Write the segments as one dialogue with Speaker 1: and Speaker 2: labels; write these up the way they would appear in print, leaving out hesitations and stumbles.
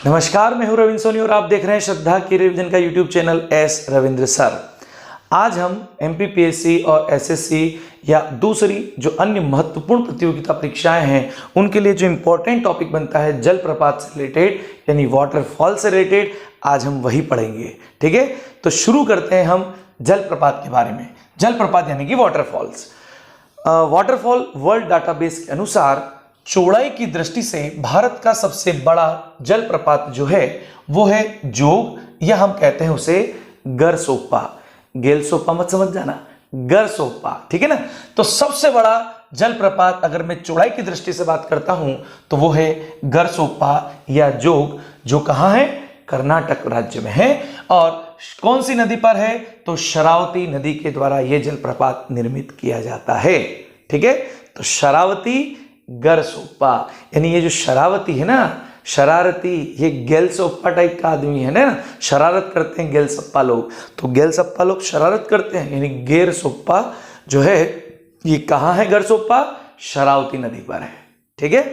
Speaker 1: नमस्कार, मैं हूं रविंद्र सोनी और आप देख रहे हैं श्रद्धा की रिवीजन का YouTube channel S Ravindra sir. आज हम एमपीपीएससी और एसएससी या दूसरी जो अन्य महत्वपूर्ण प्रतियोगिता परीक्षाएं हैं उनके लिए जो इंपॉर्टेंट टॉपिक बनता है जलप्रपात से रिलेटेड यानी वाटरफॉल से रिलेटेड, आज हम वही पढ़ेंगे। ठीक है, तो शुरू करते हैं हम जलप्रपात के बारे में। जलप्रपात यानी कि वाटरफॉल्स। वाटरफॉल वर्ल्ड डाटाबेस के अनुसार चौड़ाई की दृष्टि से भारत का सबसे बड़ा जलप्रपात जो है वो है जोग, या हम कहते हैं उसे गरसोप्पा। गेलसोप्पा मत समझ जाना, गरसोप्पा। ठीक है ना। तो सबसे बड़ा जलप्रपात अगर मैं चौड़ाई की दृष्टि से बात करता हूं तो वो है गरसोप्पा या जोग, जो कहां है? कर्नाटक राज्य में है। और कौन सी नदी पर है? तो शरावती नदी के द्वारा यह जलप्रपात निर्मित किया जाता है। ठीक है, तो शरावती गरसोप्पा यानी ये जो शरावती है ना, शरारती, ये गेलसोप्पा टाइप का आदमी है ना, शरारत करते हैं गेलसप्पा लोग, तो गेलसप्पा लोग शरारत करते हैं, यानी गेरसोप्पा जो है ये कहां है? गरसोप्पा शरावती नदी पर है। ठीक है,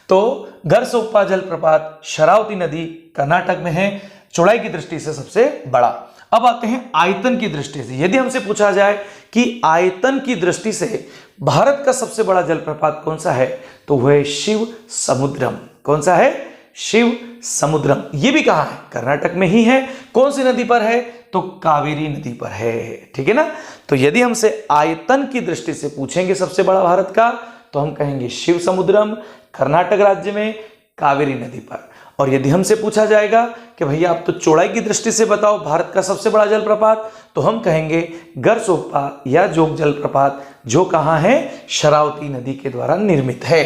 Speaker 1: तो गरसोप्पा जलप्रपात शरावती नदी कर्नाटक में है, चौड़ाई की दृष्टि से सबसे बड़ा। अब आते हैं आयतन की दृष्टि से। यदि हमसे पूछा जाए कि आयतन की दृष्टि से भारत का सबसे बड़ा जलप्रपात कौन सा है, तो वह है शिव समुद्रम। कौन सा है? शिव समुद्रम। यह भी कहां है? कर्नाटक में ही है। कौन सी नदी पर है? तो कावेरी नदी पर है। ठीक है ना। तो यदि हमसे आयतन की दृष्टि से पूछेंगे सबसे बड़ा भारत का, तो हम कहेंगे शिव समुद्रम, कर्नाटक राज्य में, कावेरी नदी पर। और यदि हमसे पूछा जाएगा कि भैया आप तो चौड़ाई की दृष्टि से बताओ भारत का सबसे बड़ा जलप्रपात, तो हम कहेंगे गरसोप्पा या जोग जलप्रपात, जो कहां है? शरावती नदी के द्वारा निर्मित है।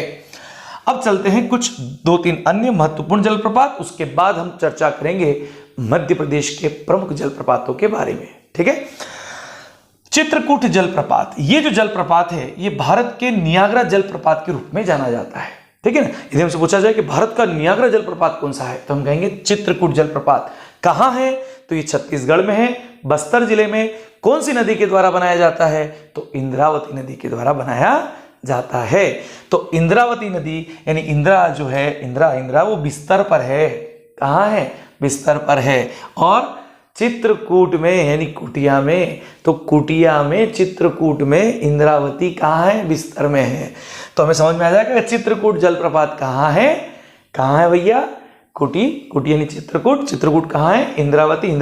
Speaker 1: अब चलते हैं कुछ 2-3 अन्य महत्वपूर्ण जलप्रपात, उसके बाद हम चर्चा करेंगे मध्य प्रदेश के प्रमुख जलप्रपातों के बारे में। ठीक है, चित्रकूट जलप्रपात। ये जो जलप्रपात है ये भारत के नियाग्रा जलप्रपात के रूप में जाना जाता है। ठीक है ना। यदि हमसे पूछा जाए कि भारत का नियाग्रा जलप्रपात कौन सा है, तो हम कहेंगे चित्रकूट जलप्रपात। कहां है? तो ये छत्तीसगढ़ में है, बस्तर जिले में। कौन सी नदी के द्वारा बनाया जाता है? तो इंद्रावती नदी के द्वारा बनाया जाता है। तो इंद्रावती नदी यानी इंद्रा जो है, इंद्रा वो बिस्तर पर है। कहां है? बिस्तर पर है। और चित्रकूट में यानी कुटिया में, तो कुटिया में, चित्रकूट में इंद्रावती कहां है? बिस्तर में है। तो हमें समझ में आ जाएगा कि चित्रकूट जलप्रपात कहां है? कहां है भैया? कुटी यानी चित्रकूट। चित्रकूट कहां है? इंद्रावती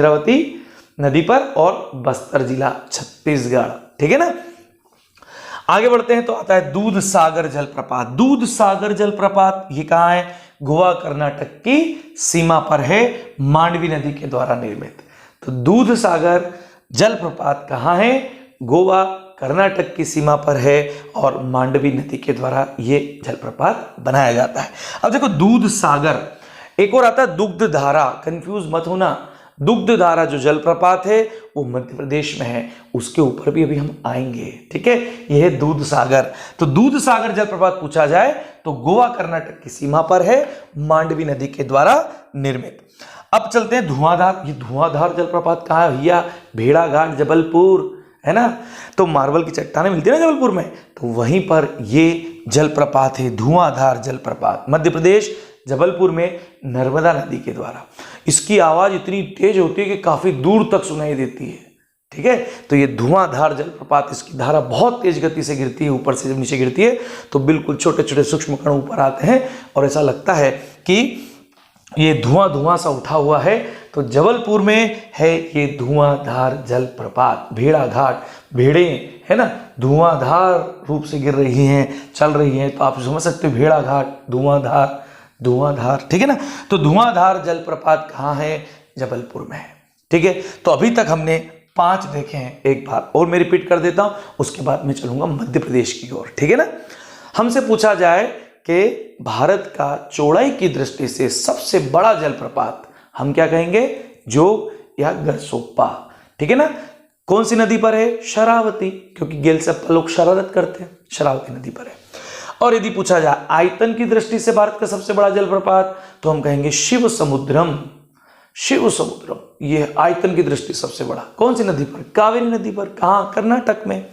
Speaker 1: नदी पर, और बस्तर जिला छत्तीसगढ़। ठीक है ना। आगे बढ़ते हैं तो आता है दूध सागर जलप्रपात। दूध सागर जलप्रपात ये कहां है? गोवा कर्नाटक की सीमा पर है, मांडवी नदी के द्वारा निर्मित। तो दूध सागर जलप्रपात कहां है? गोवा कर्नाटक की सीमा पर है और मांडवी नदी के द्वारा ये जलप्रपात बनाया जाता है। अब देखो दूध सागर, एक और आता है दुग्ध धारा। कंफ्यूज मत होना, दुग्ध धारा जो जलप्रपात है वो मध्य प्रदेश में है, उसके ऊपर भी अभी हम आएंगे। ठीक है, यह है दूध सागर। तो दूध सागर जलप्रपात पूछा जाए तो गोवा कर्नाटक की सीमा पर है, मांडवी नदी के द्वारा निर्मित। अब चलते हैं धुआंधार। ये धुआंधार जलप्रपात कहाँ है भैया? भेड़ाघाट जबलपुर, है ना। तो मार्बल की चट्टानें मिलती है ना जबलपुर में, तो वहीं पर ये जलप्रपात है, धुआंधार जलप्रपात, मध्य प्रदेश जबलपुर में, नर्मदा नदी के द्वारा। इसकी आवाज इतनी तेज होती है कि काफी दूर तक सुनाई देती है। ठीक है, तो ये धुआंधार जलप्रपात, इसकी धारा बहुत तेज गति से गिरती है, ऊपर से जब नीचे गिरती है तो बिल्कुल छोटे छोटे सूक्ष्म कण ऊपर आते हैं और ऐसा लगता है कि ये धुआं सा उठा हुआ है। तो जबलपुर में है ये धुआंधार जलप्रपात। भेड़ाघाट, भेड़े है ना, धुआंधार रूप से गिर रही हैं, चल रही हैं, तो आप समझ सकते हो भेड़ाघाट, धुआंधार। ठीक है ना। तो धुआंधार जलप्रपात कहाँ है? जबलपुर में है। ठीक है, तो अभी तक हमने 5 देखे हैं। एक बार और मैं रिपीट कर देता हूं, उसके बाद मैं चलूंगा मध्य प्रदेश की ओर। ठीक है ना। हमसे पूछा जाए कि भारत का चौड़ाई की दृष्टि से सबसे बड़ा जलप्रपात, हम क्या कहेंगे? जोग या गरसोप्पा। ठीक है ना। कौन सी नदी पर है? शरावती, क्योंकि गेलसप्पा लोग शरारत करते हैं, शरावती नदी पर है। और यदि पूछा जाए आयतन की दृष्टि से भारत का सबसे बड़ा जलप्रपात, तो हम कहेंगे शिव समुद्रम। यह आयतन की दृष्टि सबसे बड़ा। कौन सी नदी पर? कावेरी नदी पर। कहां? कर्नाटक में।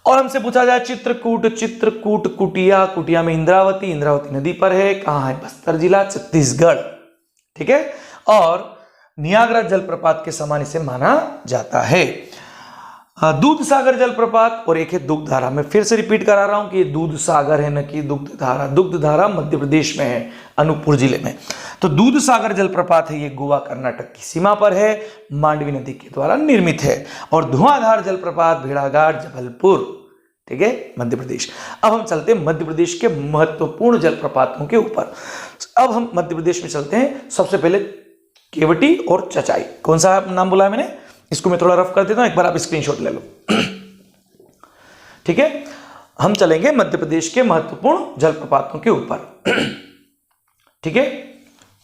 Speaker 1: और हमसे पूछा जाए चित्रकूट, चित्रकूट कुटिया, कुटिया में इंद्रावती, इंद्रावती नदी पर है, कहां है? बस्तर जिला, छत्तीसगढ़। ठीक है, और नियाग्रा जलप्रपात के समान इसे माना जाता है। दूध सागर जलप्रपात और एक है दुग्ध धारा। मैं फिर से रिपीट करा रहा हूं कि दूध सागर है न कि दुग्ध धारा। दुग्ध धारा मध्य प्रदेश में है, अनूपपुर जिले में। तो दूध सागर जलप्रपात है, ये गोवा कर्नाटक की सीमा पर है, मांडवी नदी के द्वारा निर्मित है। और धुआंधार जलप्रपात भेड़ाघाट जबलपुर, ठीक है, मध्य प्रदेश। अब हम चलते हैं मध्य प्रदेश के महत्वपूर्ण जलप्रपातों के ऊपर। अब हम मध्य प्रदेश में चलते हैं। सबसे पहले केवटी और चचाई। कौन सा नाम बोला है मैंने? इसको मैं थोड़ा रफ कर देता हूं, एक बार आप स्क्रीनशॉट ले लो। ठीक है, हम चलेंगे मध्य प्रदेश के महत्वपूर्ण जलप्रपातों के ऊपर। ठीक है,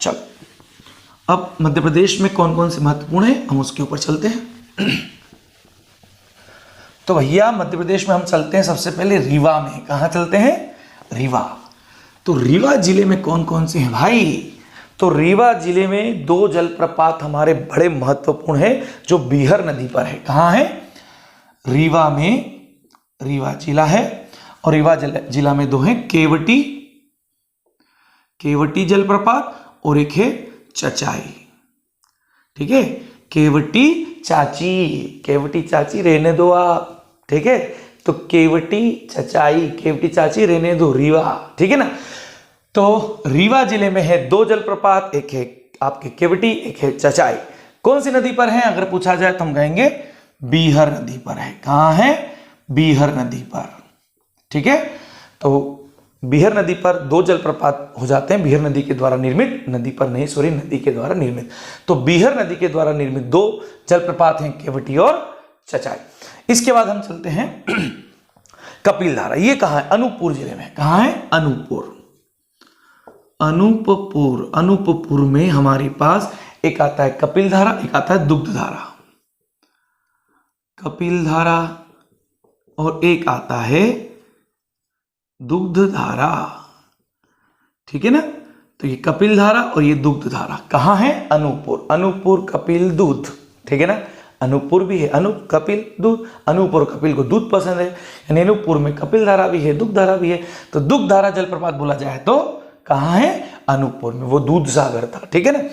Speaker 1: चलो अब मध्य प्रदेश में कौन कौन से महत्वपूर्ण है हम उसके ऊपर चलते हैं। तो भैया मध्य प्रदेश में हम चलते हैं सबसे पहले रीवा में। कहां चलते हैं? रीवा। तो रीवा जिले में कौन कौन से हैं भाई? तो रीवा जिले में दो जलप्रपात हमारे बड़े महत्वपूर्ण हैं जो बीहर नदी पर है। कहां है? रीवा में, रीवा जिला है, और रीवा जिला में दो हैं, केवटी, केवटी जलप्रपात, और एक है चचाई। ठीक है, केवटी चाची, केवटी चाची रहने दो आप। ठीक है, तो केवटी चचाई, केवटी चाची रहने दो, रीवा। ठीक है ना। तो रीवा जिले में है दो जलप्रपात, एक है आपके केवटी, एक है चचाई। कौन सी नदी पर है अगर पूछा जाए तो हम कहेंगे बीहर नदी पर है। कहां है? बीहर नदी पर। ठीक है, तो बीहर नदी पर दो जलप्रपात हो जाते हैं, बीहर नदी के द्वारा निर्मित, नदी पर नहीं सॉरी, नदी के द्वारा निर्मित। तो बीहर नदी के द्वारा निर्मित दो जलप्रपात हैं, केवटी और चचाई। इसके बाद हम चलते हैं कपिल धारा। ये कहां है? अनूपपुर जिले में। कहां है? अनूपपुर, अनूपपुर। अनूपपुर में हमारे पास एक आता है कपिल धारा, एक आता है दुग्ध धारा। कपिल धारा और एक आता है दुग्ध धारा। ठीक है ना। तो ये कपिल धारा और ये दुग्ध धारा कहां है? अनूपपुर। अनूपपुर कपिल दूध। ठीक है ना, अनूपपुर भी है, अनूप कपिल दूध। अनूप और कपिल को दूध पसंद है, यानी अनूपपुर में कपिल धारा भी है, दुग्ध धारा भी है। तो दुग्ध धारा जलप्रपात बोला जाए तो कहां है? अनूपपुर में, वो दूध सागर था। ठीक है ना।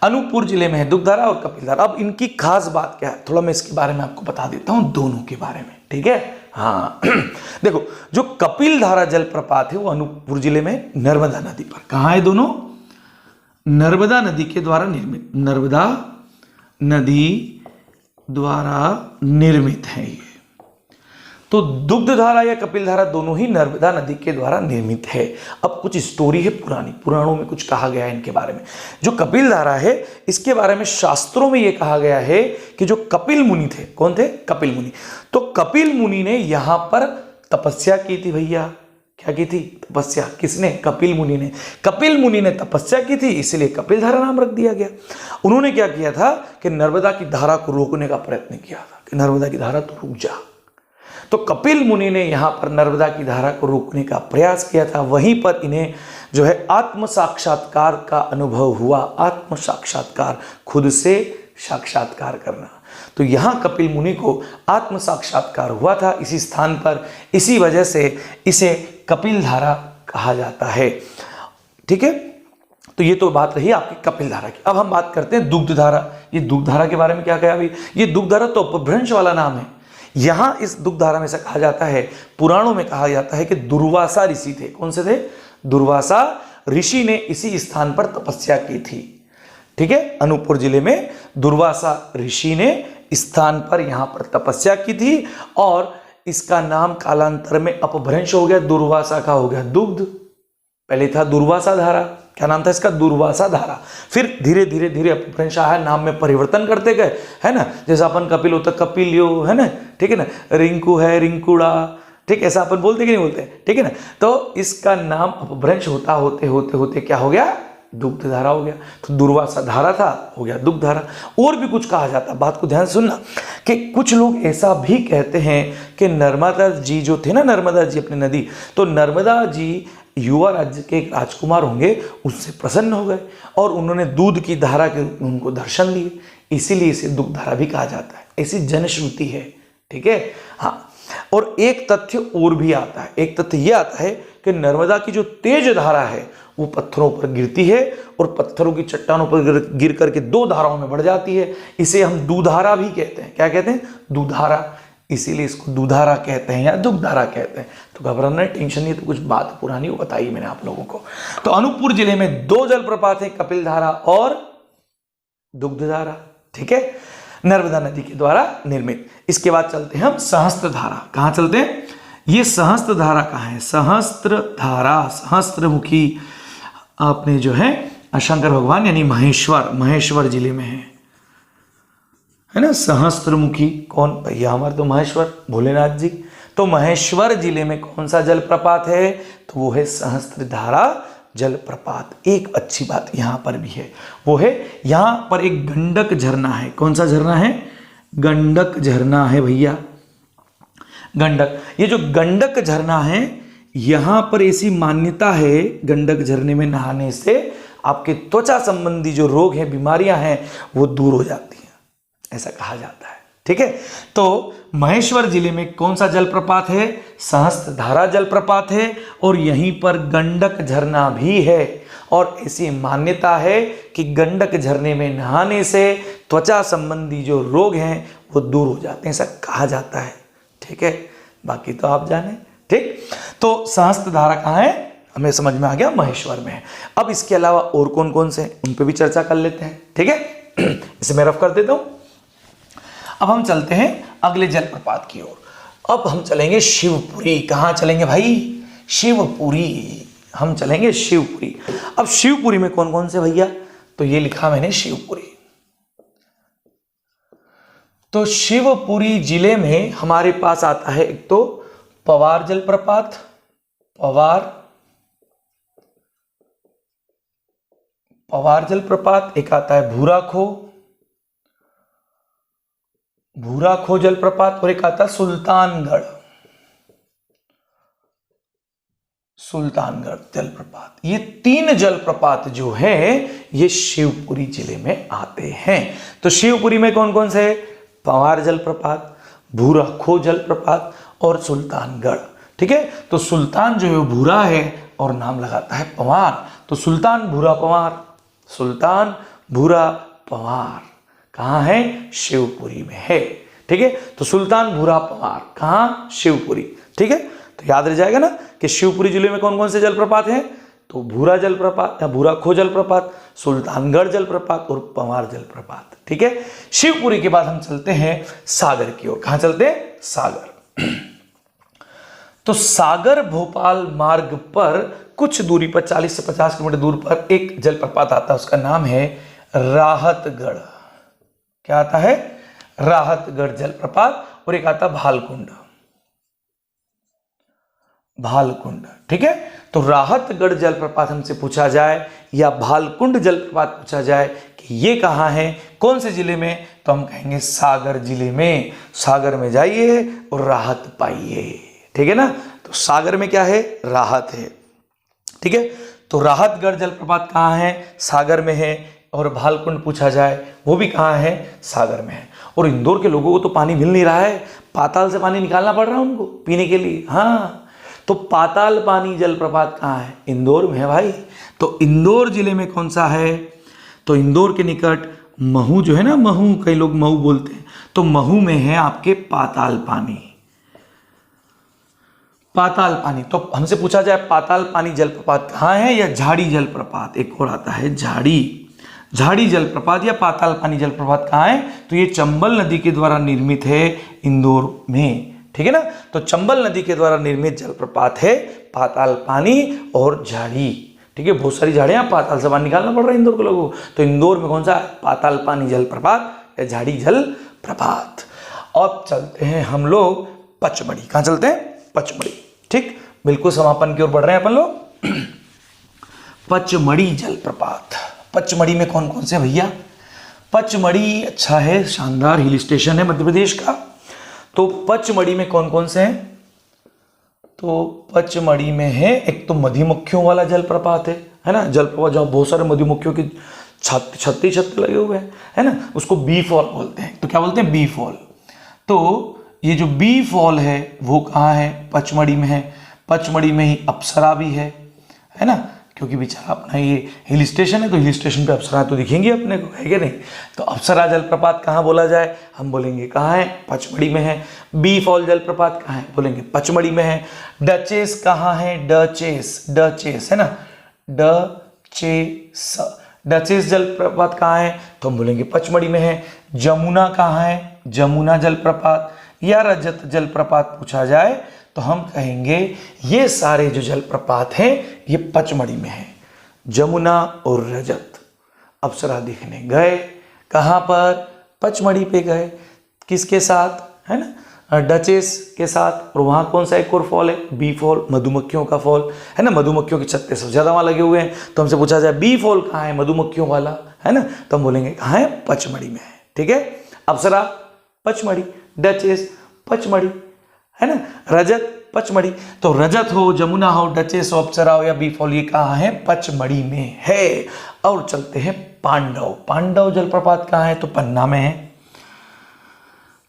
Speaker 1: अनूपपुर जिले में है दुग्ध धारा और कपिल धारा। अब इनकी खास बात क्या है, थोड़ा मैं इसके बारे में आपको बता देता हूं, दोनों के बारे में। ठीक है, हाँ। देखो, जो कपिल धारा जलप्रपात है वो अनूपपुर जिले में नर्मदा नदी पर। कहां है दोनों? नर्मदा नदी के द्वारा निर्मित, नर्मदा नदी द्वारा निर्मित है ये। तो दुग्ध धारा या कपिल धारा दोनों ही नर्मदा नदी के द्वारा निर्मित है। अब कुछ स्टोरी है पुरानी, पुराणों में कुछ कहा गया है इनके बारे में। जो कपिल धारा है इसके बारे में शास्त्रों में यह कहा गया है कि जो कपिल मुनि थे, कौन थे? कपिल मुनि। तो कपिल मुनि ने यहां पर तपस्या की थी भैया। क्या की थी? तपस्या। किसने? कपिल मुनि ने। कपिल मुनि ने तपस्या की थी, इसलिए कपिल धारा नाम रख दिया गया। उन्होंने क्या किया था कि नर्मदा की धारा को रोकने का प्रयत्न किया था कि नर्मदा की धारा तो रुक जा। तो कपिल मुनि ने यहां पर नर्मदा की धारा को रोकने का प्रयास किया था। वहीं पर इन्हें जो है आत्म साक्षात्कार का अनुभव हुआ। आत्म साक्षात्कार, खुद से साक्षात्कार करना। तो यहां कपिल मुनि को आत्म साक्षात्कार हुआ था इसी स्थान पर, इसी वजह से इसे कपिल धारा कहा जाता है। ठीक है, तो ये तो बात रही आपकी कपिल धारा की। अब हम बात करते हैं दुग्ध धारा। ये दुग्ध धारा के बारे में क्या कहा अभी? ये दुग्ध धारा तो अपभ्रंश वाला नाम है। यहां इस दुग्ध धारा में से कहा जाता है, पुराणों में कहा जाता है कि दुर्वासा ऋषि थे। कौन से थे? दुर्वासा ऋषि ने इसी स्थान पर तपस्या की थी। ठीक है, अनूपपुर जिले में दुर्वासा ऋषि ने स्थान पर यहां पर तपस्या की थी और इसका नाम कालांतर में अपभ्रंश हो गया, दुर्वासा का हो गया दुग्ध। पहले था दुर्वासा धारा। क्या नाम था इसका? दुर्वासा धारा। फिर धीरे धीरे धीरे अपभ्रंश आया, नाम में परिवर्तन करते गए, है ना। जैसा अपन कपिल होता कपिलियो, है ना। ठीक है ना। रिंकू है रिंकुड़ा, ठीक, ऐसा अपन बोलते कि नहीं बोलते? ठीक है ना। तो इसका नाम अपभ्रंश होता होते होते होते क्या हो गया? दुग्ध धारा हो गया। तो दुर्वासा धारा था, हो गया दुग्ध धारा। और भी कुछ कहा जाता है, बात को ध्यान से सुनना, कि कुछ लोग ऐसा भी कहते हैं कि नर्मदा जी जो थे ना, नर्मदा जी अपनी नदी, तो नर्मदा जी युवा राज्य के एक राजकुमार होंगे, उससे प्रसन्न हो गए और उन्होंने दूध की धारा के उनको दर्शन दिए, इसीलिए इसे दुग्ध धारा भी कहा जाता है। ऐसी जनश्रुति है। ठीक है, हाँ। और एक तथ्य और भी आता है, एक तथ्य यह आता है कि नर्मदा की जो तेज धारा है वो पत्थरों पर गिरती है और पत्थरों की चट्टानों पर गिर करके दो धाराओं में बढ़ जाती है। इसे हम दुधारा भी कहते हैं। क्या कहते हैं? दुधारा। इसीलिए इसको दुधारा कहते हैं या दुग्धारा कहते हैं। तो घबराना, टेंशन नहीं, तो कुछ बात पुरानी वो बताई मैंने आप लोगों को। तो अनूपपुर जिले में दो जलप्रपात है, कपिल धारा और दुग्धधारा। ठीक है, नर्मदा नदी के द्वारा निर्मित। इसके बाद चलते हैं हम सहस्त्र धारा। कहां चलते हैं? ये सहस्त्र धारा कहां है? सहस्त्र धारा, सहस्त्रमुखी आपने जो है शंकर भगवान यानी महेश्वर जिले में है ना। सहस्त्रमुखी कौन? भैया हमारे तो महेश्वर भोलेनाथ जी। तो महेश्वर जिले में कौन सा जलप्रपात है? तो वो है सहस्त्र धारा जलप्रपात। एक अच्छी बात यहां पर भी है, वो है यहां पर एक गंडक झरना है। कौन सा झरना है? गंडक झरना है भैया, गंडक। ये जो गंडक झरना है, यहां पर ऐसी मान्यता है गंडक झरने में नहाने से आपके त्वचा संबंधी जो रोग हैं, बीमारियां हैं, वो दूर हो जाती हैं, ऐसा कहा जाता है। ठीक है, तो महेश्वर जिले में कौन सा जलप्रपात है? सहस्त्र धारा जलप्रपात है और यहीं पर गंडक झरना भी है। और ऐसी मान्यता है कि गंडक झरने में नहाने से त्वचा संबंधी जो रोग हैं वो दूर हो जाते हैं, ऐसा कहा जाता है। ठीक है, बाकी तो आप जाने। ठीक, तो सहस्त्र धारा कहाँ है? हमें समझ में आ गया, महेश्वर में है। अब इसके अलावा और कौन कौन से, उन पे भी चर्चा कर लेते हैं। ठीक है, इसे मैं रफ कर देता हूं। अब हम चलते हैं अगले जलप्रपात की ओर। अब हम चलेंगे शिवपुरी। कहां चलेंगे भाई? शिवपुरी। हम चलेंगे शिवपुरी। अब शिवपुरी में कौन कौन से भैया? तो ये लिखा मैंने शिवपुरी। तो शिवपुरी जिले में हमारे पास आता है एक तो पवार जलप्रपात, पवार जलप्रपात, एक आता है भूराखो जलप्रपात, और एक आता है सुल्तानगढ़ जलप्रपात। ये तीन जलप्रपात जो है ये शिवपुरी जिले में आते हैं। तो शिवपुरी में कौन कौन से? पवार जलप्रपात, भूराखो जलप्रपात और सुल्तानगढ़। ठीक है, तो सुल्तान जो है भूरा है और नाम लगाता है पवार, तो सुल्तान भूरा पवार, सुल्तान भूरा पवार कहाँ है? शिवपुरी में है। ठीक है, तो सुल्तान भूरा पवार कहाँ? शिवपुरी। ठीक है, तो याद रह जाएगा ना कि शिवपुरी जिले में कौन कौन से जलप्रपात हैं? तो भूरा जलप्रपात या भूराखो जलप्रपात, सुल्तानगढ़ जलप्रपात और पवार जलप्रपात। ठीक है, शिवपुरी के बाद हम चलते हैं सागर की ओर। कहां चलते हैं? सागर। तो सागर भोपाल मार्ग पर कुछ दूरी पर 40 से 50 किलोमीटर दूर पर एक जलप्रपात आता है, उसका नाम है राहतगढ़। क्या आता है? राहतगढ़ जलप्रपात। और एक आता भालकुंड। ठीक है, तो राहतगढ़ जलप्रपात हमसे पूछा जाए या भालकुंड जलप्रपात पूछा जाए कि ये कहाँ है, कौन से जिले में, तो हम कहेंगे सागर जिले में। सागर में जाइए और राहत पाइए। ठीक है ना, तो सागर में क्या है? राहत है। ठीक है, तो राहतगढ़ जलप्रपात कहाँ है? सागर में है। और भालकुंड पूछा जाए वो भी कहाँ है? सागर में है। और इंदौर के लोगों को तो पानी मिल नहीं रहा है, पाताल से पानी निकालना पड़ रहा है उनको पीने के लिए। हाँ, तो पाताल पानी जलप्रपात कहाँ है? इंदौर में है भाई। तो इंदौर जिले में कौन सा है? तो इंदौर के निकट महू जो है ना, महू, कई लोग महू बोलते हैं, तो महू में है आपके पाताल पानी। पाताल पानी, तो हमसे पूछा जाए पाताल पानी जलप्रपात कहाँ है या झाड़ी जलप्रपात, एक और आता है झाड़ी जलप्रपात या पाताल पानी जलप्रपात कहाँ है? तो ये चंबल नदी के द्वारा निर्मित है इंदौर में। ठीक है ना, तो चंबल नदी के द्वारा निर्मित जलप्रपात है पाताल पानी और झाड़ी। ठीक है, बहुत सारी झाड़ियां पाताल से पानी निकालना पड़ रहा है इंदौर के लोगों को, तो इंदौर में कौन सा? पाताल पानी जलप्रपात या झाड़ी जलप्रपात। अब चलते हैं हम लोग पचमढ़ी। कहाँ चलते हैं? पचमढ़ी। ठीक, बिल्कुल समापन की ओर बढ़ रहे हैं अपन लोग। पचमढ़ी जलप्रपात। पचमढ़ी में कौन कौन से भैया? पचमढ़ी अच्छा है, शानदार हिल स्टेशन है मध्य प्रदेश का। तो पचमढ़ी में कौन कौन से हैं? तो पचमढ़ी में है एक तो मधुमक्खियों वाला जलप्रपात है ना, जलप्रपात जहाँ बहुत सारे मधुमक्खियों की छत्ते लगे हुए हैं, है ना, उसको बी फॉल बोलते हैं। तो क्या बोलते हैं? Befall. तो ये जो बी फॉल है वो कहाँ है? पचमढ़ी में है। पचमढ़ी में ही अप्सरा भी है ना, क्योंकि बेचारा अपना ये हिल स्टेशन है, तो हिल स्टेशन पे अप्सरा तो दिखेंगी अपने को, है क्या नहीं? तो अप्सरा जलप्रपात कहाँ बोला जाए? हम बोलेंगे कहाँ है? पचमढ़ी में है। बी फॉल जलप्रपात कहाँ है? बोलेंगे पचमढ़ी में है। डचेस कहाँ है? डचेस, डचेस है ना, डचेस, डचेस जलप्रपात कहाँ है? तो हम बोलेंगे पचमढ़ी में है। जमुना कहाँ है? जमुना जलप्रपात या रजत जलप्रपात पूछा जाए तो हम कहेंगे ये सारे जो जलप्रपात हैं ये पचमढ़ी में है। जमुना और रजत अप्सरा दिखने गए कहाँ पर? पचमढ़ी पे गए। किसके साथ? है ना, डचेस के साथ। और वहाँ कौन सा एक और फॉल है? बी फॉल, मधुमक्खियों का फॉल है ना, मधुमक्खियों के छत्ते सबसे ज़्यादा वहाँ लगे हुए हैं। तो हमसे पूछा जाए बी फॉल कहाँ है? मधुमक्खियों वाला, है ना, तो हम बोलेंगे कहाँ है? पचमढ़ी में है। ठीक है, अप्सरा पचमढ़ी, डचेस पचमढ़ी, है ना, रजत पचमढ़ी। तो रजत हो, जमुना हो, डचेस हो, अप्सरा हो या बी फॉल, ये कहाँ है? पचमढ़ी में है। और चलते हैं पांडव। पांडव जलप्रपात कहाँ है? तो पन्ना में है।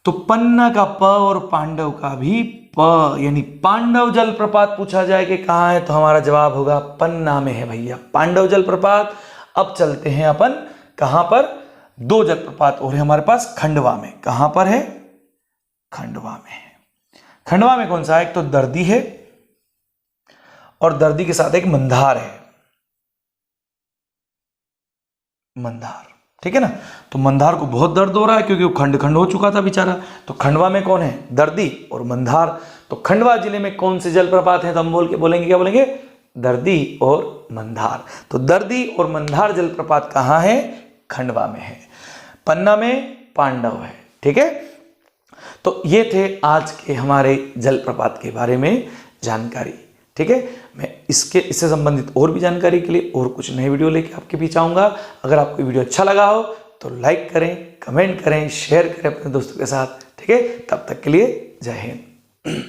Speaker 1: तो पन्ना का प और पांडव का भी प, यानी पांडव जलप्रपात पूछा जाए कि कहाँ है, तो हमारा जवाब होगा पन्ना में है भैया, पांडव जलप्रपात। अब चलते हैं अपन कहाँ पर? दो जलप्रपात और है हमारे पास खंडवा में। कहाँ पर है? खंडवा में है। खंडवा में कौन सा है? एक तो दर्दी है और दर्दी के साथ एक मंधार है। मंधार, ठीक है ना। तो मंधार को बहुत दर्द हो रहा है क्योंकि वो खंड खंड हो चुका था बेचारा। तो खंडवा में कौन है? दर्दी और मंधार। तो खंडवा जिले में कौन से जलप्रपात हैं? तो हम बोलेंगे क्या बोलेंगे? दर्दी और मंधार। तो दर्दी और मंधार जलप्रपात कहाँ है? खंडवा में है। पन्ना में पांडव है। ठीक है, तो ये थे आज के हमारे जलप्रपात के बारे में जानकारी। ठीक है, मैं इससे संबंधित और भी जानकारी के लिए और कुछ नए वीडियो लेके आपके बीच आऊँगा। अगर आपको वीडियो अच्छा लगा हो तो लाइक करें, कमेंट करें, शेयर करें अपने दोस्तों के साथ। ठीक है, तब तक के लिए जय हिंद।